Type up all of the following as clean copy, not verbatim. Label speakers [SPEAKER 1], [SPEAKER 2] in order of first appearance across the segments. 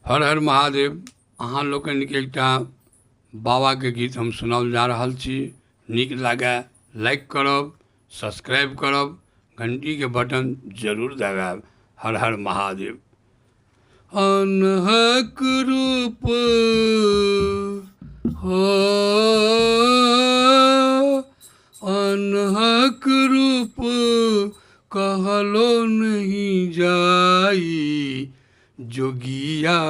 [SPEAKER 1] हर हर महादेव। अहाँ लोकनि के एकटा बाबा के गीत हम सुनाओल जा रहल छी। नीक लागे लाइक करब, सब्सक्राइब करब, घंटी के बटन जरूर दबाएब। हर हर महादेव। अनहक रूप हो, अनहक रूप कहलो नहीं जाई, जोगिया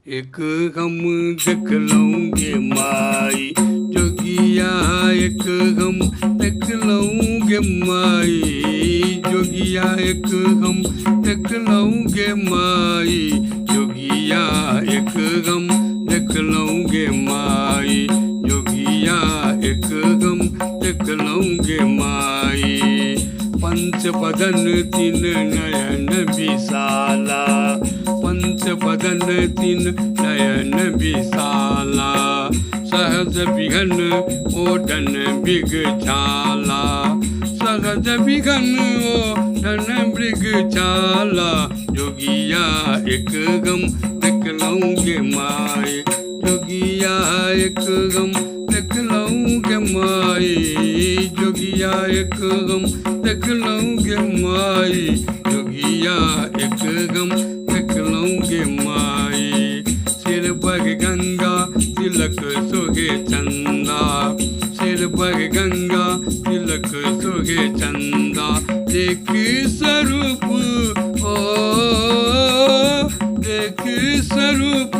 [SPEAKER 1] एक हम देखलौंगे माई, जोगिया एक हम देखलौंगे माई, जोगिया एक हम देखलौंगे माई, जोगिया एक हम देखलौंगे माई, जोगिया एक हम देखलौंगे माई। पंच बदन तीन नयन विशाला, पंच बदन तीन नयन विशाला, सहज विघन ओढ़न मृगशाला, सहज विघन ओढ़न मृगशाला, जोगिया एक गम देखलौंगे माई, जोगिया एक गम देखलौंगे माई, जोगिया एक गम देखलौंगे माई, जोगिया एक गम देखलौंगे माई। सिर पर गंगा तिलक सोहे चंदा, सिर पर गंगा तिलक सोहे चंदा, देख स्वरूप ओ देख स्वरूप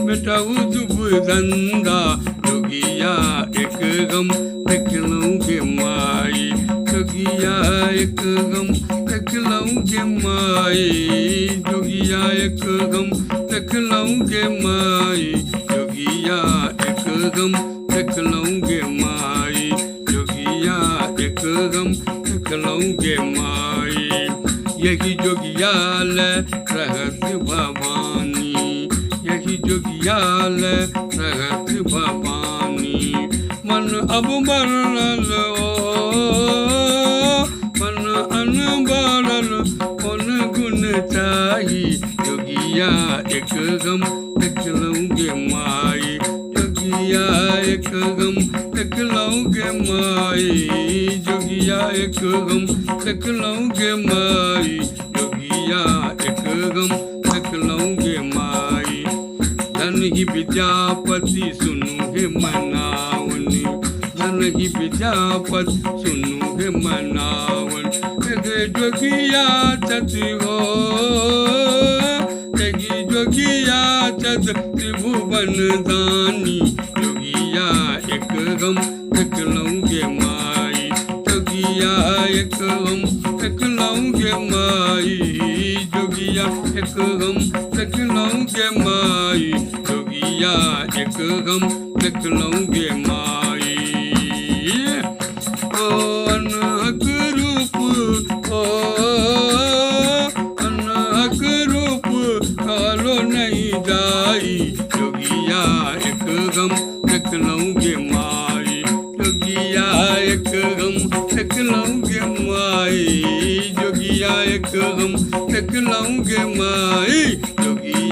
[SPEAKER 1] मिटाऊ दुब धंधा, जोगिया एक गम देखलौंगे माई, जोगिया एक गम देखलौंगे माई, जोगिया एक गम देखलौंगे माई, जोगिया एक गम देखलौंगे माई, जोगिया एक गम देखलौंगे माई। यही जोगियाल रहत भवानी, यही जोगियाल रहत भवानी, मन अब मरल ओ मन अनबरल कौन गुण चाही, जोगिया एक गम देखलौंगे माई, जोगिया एक गम देखलौंगे माई, जोगिया एक गम देखलौंगे माई, जोगिया एक गम देखलौंगे माई। धन ही विद्यापति सुनु हे मनावनी, धन ही विद्यापति सुनु हे मनावन, जोगिया चति हो जगी जोगिया चत त्रिभुवन दानी, जोगिया एक गम देखलौंगे माई, जोगिया एक गम देखलौंगे माई, जोगिया एक गम देखलौंगे माई, जोगिया एक गम देखलौंगे माई। ओ अनहक रूप ओ अनहक रूप कहलो नहीं जाई, जोगिया एक गम देखलौंगे माई, जोगिया एक गम देखलौंगे माई, जोगिया एक गम देखलौंगे माई, जोगिया